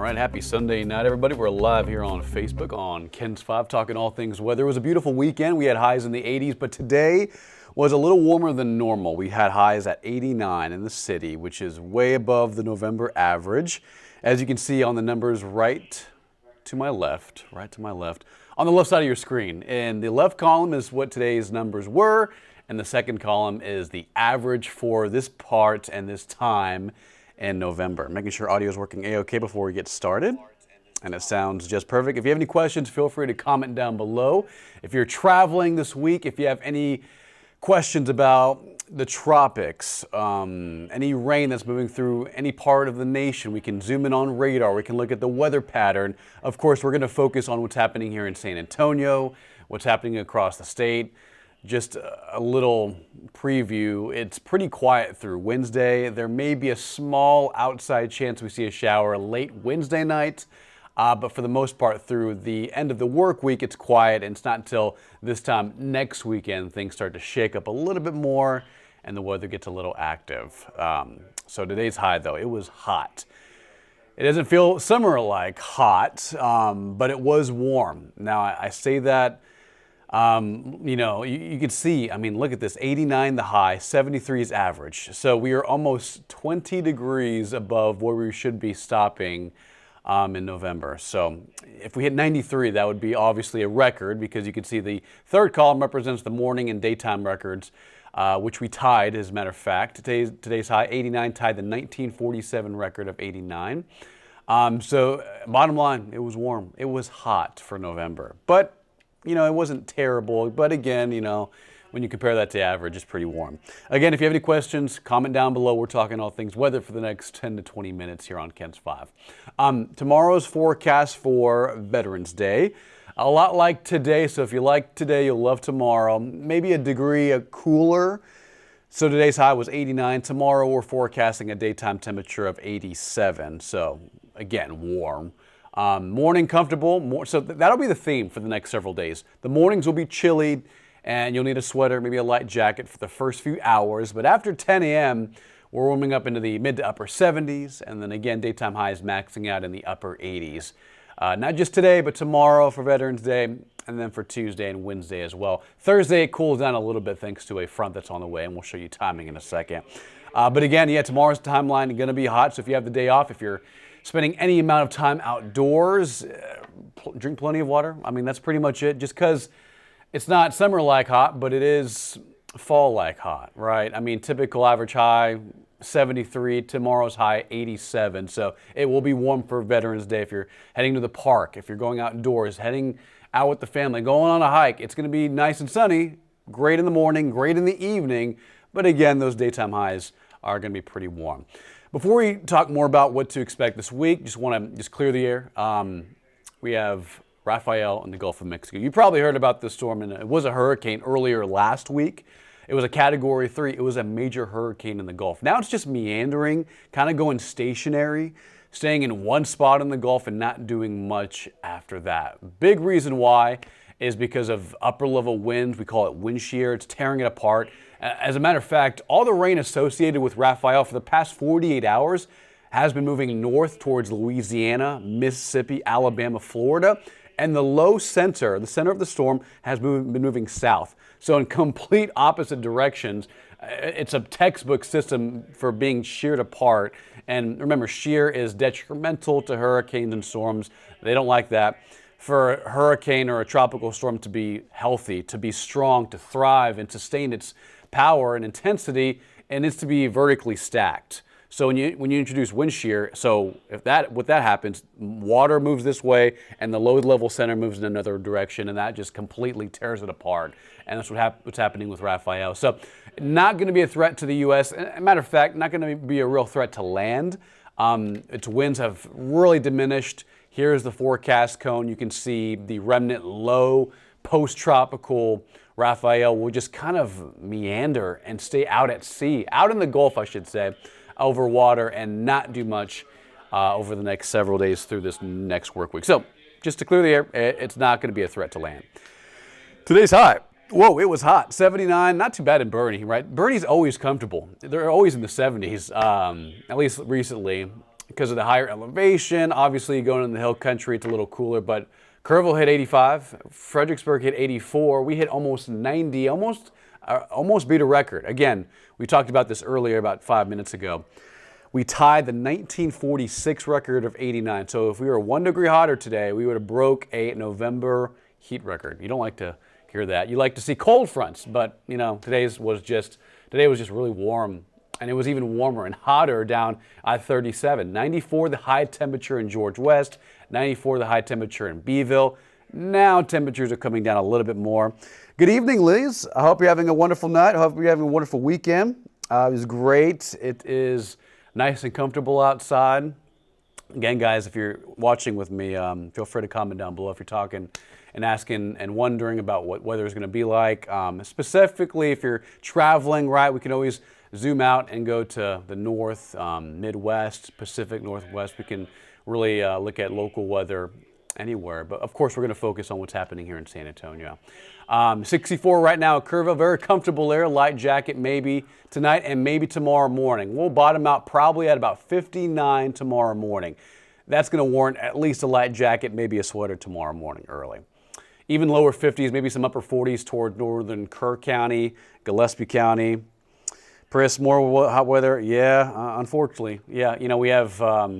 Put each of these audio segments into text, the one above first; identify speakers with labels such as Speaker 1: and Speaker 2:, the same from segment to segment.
Speaker 1: right, happy Sunday night, everybody. We're live here on Facebook on Ken's 5, talking all things weather. It was a beautiful weekend. We had highs in the 80s, but today was a little warmer than normal. We had highs at 89 in the city, which is way above the November average. As you can see on the numbers right to my left, on the left side of your screen. And the left column is what today's numbers were, and the second column is the average for this part and this time in November. Making sure audio is working A-OK before we get started. And it sounds just perfect. If you have any questions, feel free to comment down below. If you're traveling this week, if you have any questions about the tropics, any rain that's moving through any part of the nation, we can zoom in on radar. We can look at the weather pattern. Of course, we're going to focus on what's happening here in San Antonio, what's happening across the state. Just a little preview. It's pretty quiet through Wednesday. There may be a small outside chance we see a shower late Wednesday night, but for the most part through the end of the work week, it's quiet, and it's not until this time next weekend things start to shake up a little bit more and the weather gets a little active. So today's high, though, it was hot. It doesn't feel summer-like hot, but it was warm. Now, I say that, you can see, look at this, 89 the high, 73 is average. So we are almost 20 degrees above where we should be stopping in November. So if we hit 93, that would be obviously a record, because you can see the third column represents the morning and daytime records, which we tied, as a matter of fact. Today's high, 89, tied the 1947 record of 89. So bottom line, it was warm. It was hot for November. But it wasn't terrible, but again, when you compare that to average, it's pretty warm. Again, if you have any questions, comment down below. We're talking all things weather for the next 10 to 20 minutes here on Ken's 5. Tomorrow's forecast for Veterans Day, a lot like today. So if you like today, you'll love tomorrow. Maybe a degree cooler. So today's high was 89. Tomorrow we're forecasting a daytime temperature of 87. So again, warm. Morning comfortable, so that'll be the theme for the next several days. The mornings will be chilly, and you'll need a sweater, maybe a light jacket for the first few hours. But after 10 a.m., we're warming up into the mid to upper 70s, and then again, daytime highs maxing out in the upper 80s. Not just today, but tomorrow for Veterans Day, and then for Tuesday and Wednesday as well. Thursday, it cools down a little bit thanks to a front that's on the way, and we'll show you timing in a second. But again, tomorrow's timeline is going to be hot, so if you have the day off, if you're spending any amount of time outdoors, drink plenty of water. That's pretty much it. Just because it's not summer-like hot, but it is fall-like hot, right? Typical average high, 73. Tomorrow's high, 87. So it will be warm for Veterans Day if you're heading to the park, if you're going outdoors, heading out with the family, going on a hike. It's going to be nice and sunny, great in the morning, great in the evening. But again, those daytime highs are going to be pretty warm. Before we talk more about what to expect this week, just want to clear the air. We have Rafael in the Gulf of Mexico. You probably heard about this storm, and it was a hurricane earlier last week. It was a Category 3. It was a major hurricane in the Gulf. Now it's just meandering, kind of going stationary, staying in one spot in the Gulf and not doing much after that. Big reason why is because of upper level winds. We call it wind shear. It's tearing it apart. As a matter of fact, all the rain associated with Rafael for the past 48 hours has been moving north towards Louisiana, Mississippi, Alabama, Florida, and the low center, the center of the storm, has been moving south. So in complete opposite directions. It's a textbook system for being sheared apart. And remember, shear is detrimental to hurricanes and storms. They don't like that. For a hurricane or a tropical storm to be healthy, to be strong, to thrive, and sustain its power and intensity, it needs to be vertically stacked. So when you introduce wind shear, so if that happens, water moves this way and the low level center moves in another direction, and that just completely tears it apart. And that's what's happening with Rafael. So not going to be a threat to the U.S. As a matter of fact, not going to be a real threat to land. Its winds have really diminished. Here's the forecast cone. You can see the remnant low post-tropical Rafael will just kind of meander and stay out at sea, out in the Gulf, I should say, over water, and not do much over the next several days through this next work week. So just to clear the air, it's not going to be a threat to land. Today's high. Whoa, it was hot. 79, not too bad in Bernie, right? Bernie's always comfortable. They're always in the 70s, at least recently. because of the higher elevation. Obviously, going in the hill country, it's a little cooler, but Kerrville hit 85, Fredericksburg hit 84. We hit almost 90, almost beat a record. Again, we talked about this earlier, about 5 minutes ago. We tied the 1946 record of 89. So if we were 1 degree hotter today, we would have broke a November heat record. You don't like to hear that. You like to see cold fronts, but you know, today was just really warm. And it was even warmer and hotter down at 37. 94 the high temperature in George West, 94 the high temperature in Beeville. Now temperatures are coming down a little bit more. Good evening, Liz. I hope you're having a wonderful night. I hope you're having a wonderful weekend. It was great. It is nice and comfortable outside. Again, guys, if you're watching with me, feel free to comment down below if you're talking and asking and wondering about what weather is going to be like. Specifically, if you're traveling, right, we can always zoom out and go to the north, Midwest, Pacific Northwest. We can really look at local weather anywhere. But of course, we're going to focus on what's happening here in San Antonio. 64 right now at Kerrville, very comfortable there. Light jacket maybe tonight and maybe tomorrow morning. We'll bottom out probably at about 59 tomorrow morning. That's going to warrant at least a light jacket, maybe a sweater tomorrow morning early. Even lower 50s, maybe some upper 40s toward northern Kerr County, Gillespie County. Chris, more hot weather? Yeah, unfortunately. Yeah, you know, we have,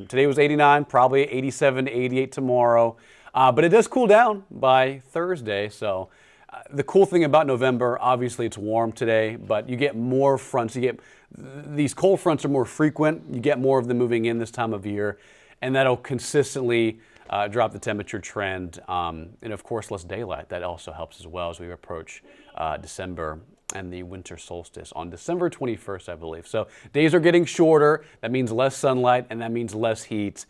Speaker 1: today was 89, probably 87 to 88 tomorrow. But it does cool down by Thursday. So the cool thing about November, obviously it's warm today, but you get more fronts. These cold fronts are more frequent. You get more of them moving in this time of year. And that'll consistently drop the temperature trend. And of course, less daylight. That also helps as well as we approach December and the winter solstice on December 21st, I believe. So days are getting shorter. That means less sunlight, and that means less heat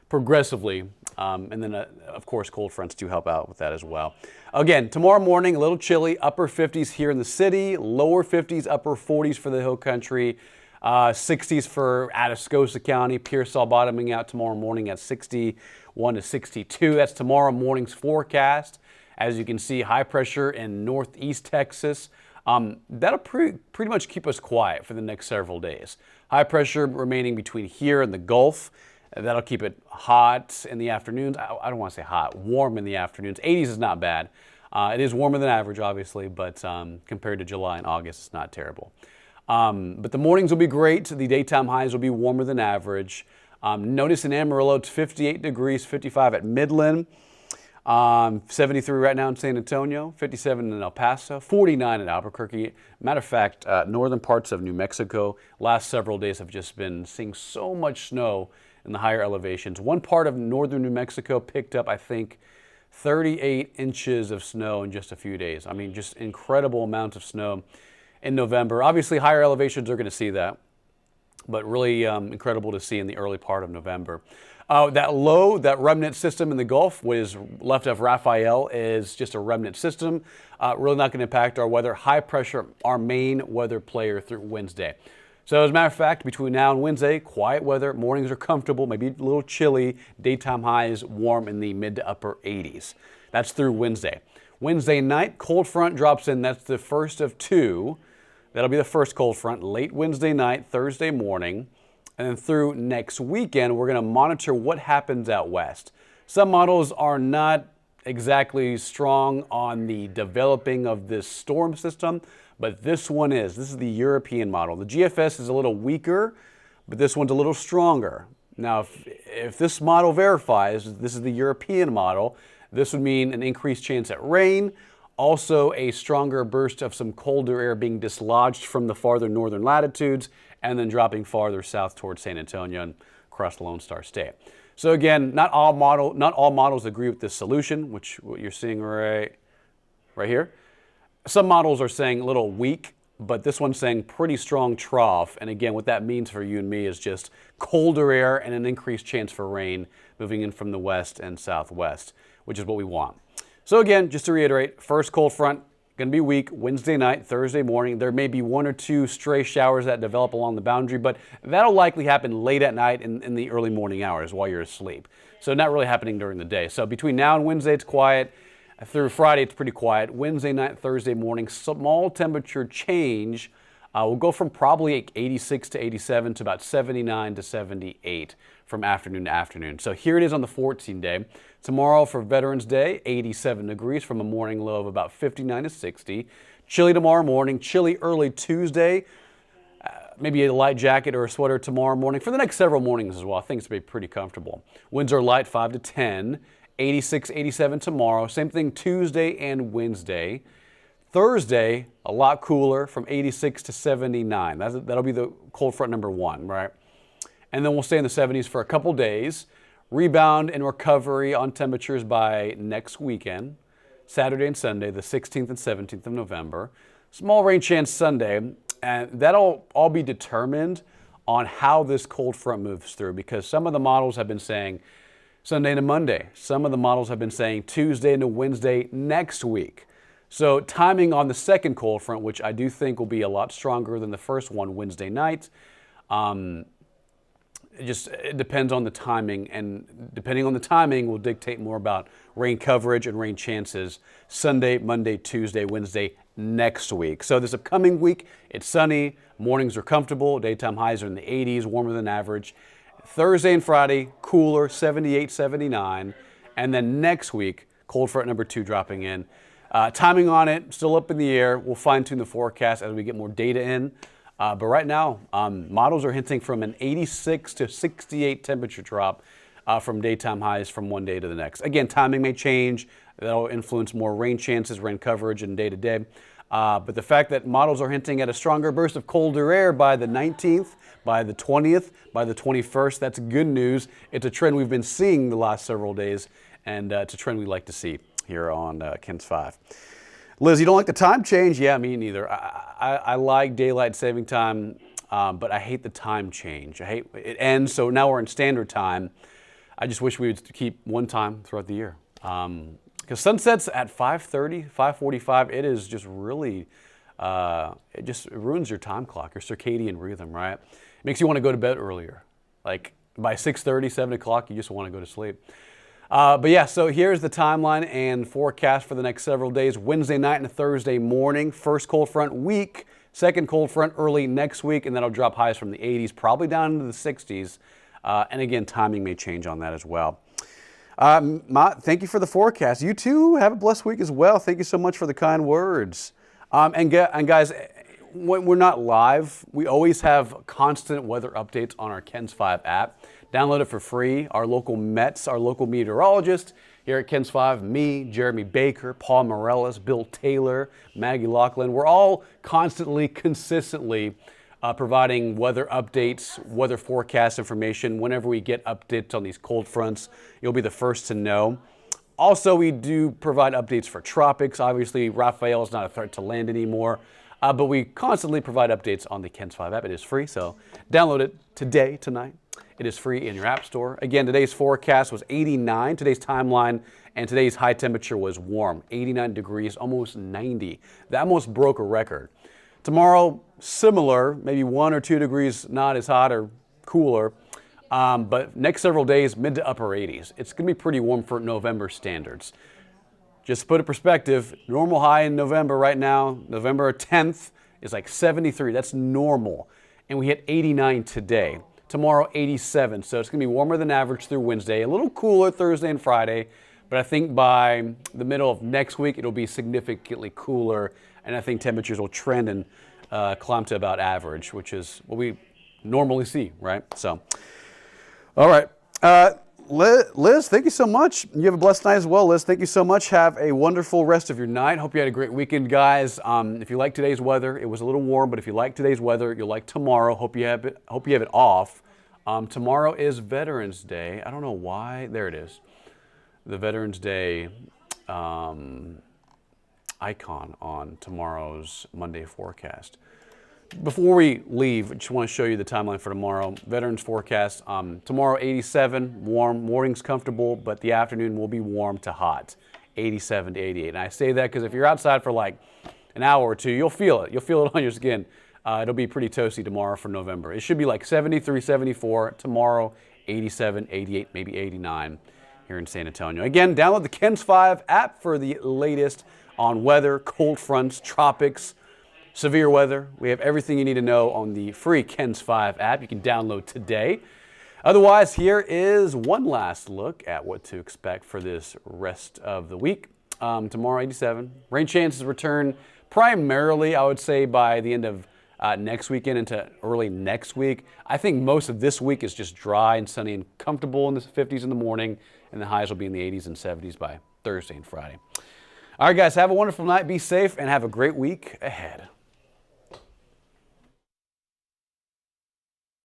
Speaker 1: progressively. And then, of course, cold fronts do help out with that as well. Again, tomorrow morning, a little chilly, upper 50s here in the city, lower 50s, upper 40s for the hill country, 60s for Atascosa County, Pearsall bottoming out tomorrow morning at 61 to 62. That's tomorrow morning's forecast. As you can see, high pressure in northeast Texas. That'll pretty much keep us quiet for the next several days. High pressure remaining between here and the Gulf. That'll keep it hot in the afternoons. I don't want to say hot, warm in the afternoons. 80s is not bad. It is warmer than average, obviously, but compared to July and August, it's not terrible. But the mornings will be great. The daytime highs will be warmer than average. Notice in Amarillo, it's 58 degrees, 55 at Midland. 73 right now in San Antonio, 57 in El Paso, 49 in Albuquerque. Matter of fact, northern parts of New Mexico, last several days have just been seeing so much snow in the higher elevations. One part of northern New Mexico picked up, I think, 38 inches of snow in just a few days. I mean, just incredible amounts of snow in November. Obviously, higher elevations are going to see that, but really incredible to see in the early part of November. That remnant system in the Gulf, what is left of Rafael, is just a remnant system. Really not going to impact our weather. High pressure, our main weather player through Wednesday. So as a matter of fact, between now and Wednesday, quiet weather. Mornings are comfortable, maybe a little chilly. Daytime highs warm in the mid to upper 80s. That's through Wednesday. Wednesday night, cold front drops in. That's the first of two. That'll be the first cold front. Late Wednesday night, Thursday morning. And then through next weekend, we're going to monitor what happens out west. Some models are not exactly strong on the developing of this storm system, but this one is. This is the European model. The GFS is a little weaker, but this one's a little stronger. Now, if this model verifies, this is the European model, this would mean an increased chance at rain, also a stronger burst of some colder air being dislodged from the farther northern latitudes and then dropping farther south towards San Antonio and across the Lone Star State. So again, not all models agree with this solution, which what you're seeing right here. Some models are saying a little weak, but this one's saying pretty strong trough. And again, what that means for you and me is just colder air and an increased chance for rain moving in from the west and southwest, which is what we want. So again, just to reiterate, first cold front, going to be weak Wednesday night, Thursday morning. There may be one or two stray showers that develop along the boundary, but that'll likely happen late at night in the early morning hours while you're asleep. So not really happening during the day. So between now and Wednesday, it's quiet. Through Friday, it's pretty quiet. Wednesday night, Thursday morning, small temperature change We'll go from probably 86 to 87 to about 79 to 78 from afternoon to afternoon. So here it is on the 14th day. Tomorrow for Veterans Day, 87 degrees from a morning low of about 59 to 60. Chilly tomorrow morning, chilly early Tuesday. Maybe a light jacket or a sweater tomorrow morning for the next several mornings as well. I think it's going to be pretty comfortable. Winds are light 5 to 10, 86, 87 tomorrow. Same thing Tuesday and Wednesday. Thursday, a lot cooler from 86 to 79. That'll be the cold front number 1, right? And then we'll stay in the 70s for a couple days. Rebound and recovery on temperatures by next weekend, Saturday and Sunday, the 16th and 17th of November. Small rain chance Sunday. And that'll all be determined on how this cold front moves through, because some of the models have been saying Sunday to Monday. Some of the models have been saying Tuesday into Wednesday next week. So timing on the second cold front, which I do think will be a lot stronger than the first one Wednesday night, it depends on the timing, and depending on the timing will dictate more about rain coverage and rain chances Sunday, Monday, Tuesday, Wednesday next week. So this upcoming week, it's sunny, mornings are comfortable, daytime highs are in the 80s, warmer than average. Thursday and Friday, cooler, 78, 79. And then next week, cold front number 2 dropping in. Timing on it, still up in the air. We'll fine tune the forecast as we get more data in. But right now, models are hinting from an 86 to 68 temperature drop from daytime highs from one day to the next. Again, timing may change. That'll influence more rain chances, rain coverage, and day to day. But the fact that models are hinting at a stronger burst of colder air by the 19th, by the 20th, by the 21st, that's good news. It's a trend we've been seeing the last several days, and it's a trend we like to see here on KENS 5. Liz, you don't like the time change? Yeah, me neither. I like daylight saving time, but I hate the time change. I hate it ends, so now we're in standard time. I just wish we would keep one time throughout the year. Because sunsets at 5:30, 5:45, it is just really, it just ruins your time clock, your circadian rhythm, right? It makes you want to go to bed earlier. Like by 6:30, 7 o'clock, you just want to go to sleep. But yeah, so here's the timeline and forecast for the next several days. Wednesday night and Thursday morning, first cold front week, second cold front early next week, and that'll drop highs from the 80s, probably down into the 60s. And again, timing may change on that as well. Thank you for the forecast. You too have a blessed week as well. Thank you so much for the kind words. And guys, when we're not live, we always have constant weather updates on our KENS 5 app. Download it for free. Our local Mets, our local meteorologist here at KENS 5, me, Jeremy Baker, Paul Morellis, Bill Taylor, Maggie Laughlin, we're all constantly, consistently providing weather updates, weather forecast information. Whenever we get updates on these cold fronts, you'll be the first to know. Also, we do provide updates for tropics. Obviously, Rafael is not a threat to land anymore, but we constantly provide updates on the KENS 5 app. It is free, so download it today, tonight. It is free in your app store. Again, today's forecast was 89, today's timeline, and today's high temperature was warm, 89 degrees, almost 90. That almost broke a record. Tomorrow, similar, maybe 1 or 2 degrees not as hot or cooler, but next several days, mid to upper 80s. It's going to be pretty warm for November standards. Just to put it in perspective, normal high in November right now, November 10th, is like 73. That's normal. And we hit 89 today. Tomorrow, 87. So it's going to be warmer than average through Wednesday. A little cooler Thursday and Friday. But I think by the middle of next week, it'll be significantly cooler. And I think temperatures will trend and climb to about average, which is what we normally see, right? So, all right. Liz, thank you so much. You have a blessed night as well, Liz. Thank you so much. Have a wonderful rest of your night. Hope you had a great weekend, guys. If you like today's weather, it was a little warm, but if you like today's weather, you'll like tomorrow. Hope you have it off. Tomorrow is Veterans Day. I don't know why. There it is. The Veterans Day icon on tomorrow's Monday forecast. Before we leave, I just want to show you the timeline for tomorrow. Veterans forecast. Tomorrow, 87, warm. Morning's comfortable, but the afternoon will be warm to hot, 87 to 88. And I say that because if you're outside for like an hour or two, you'll feel it. You'll feel it on your skin. It'll be pretty toasty tomorrow for November. It should be like 73, 74. Tomorrow, 87, 88, maybe 89 here in San Antonio. Again, download the KENS 5 app for the latest on weather, cold fronts, tropics, severe weather. We have everything you need to know on the free KENS 5 app you can download today. Otherwise, here is one last look at what to expect for this rest of the week. Tomorrow, 87. Rain chances return primarily, I would say, by the end of next weekend into early next week. I think most of this week is just dry and sunny and comfortable in the 50s in the morning, and the highs will be in the 80s and 70s by Thursday and Friday. All right, guys, have a wonderful night. Be safe and have a great week ahead.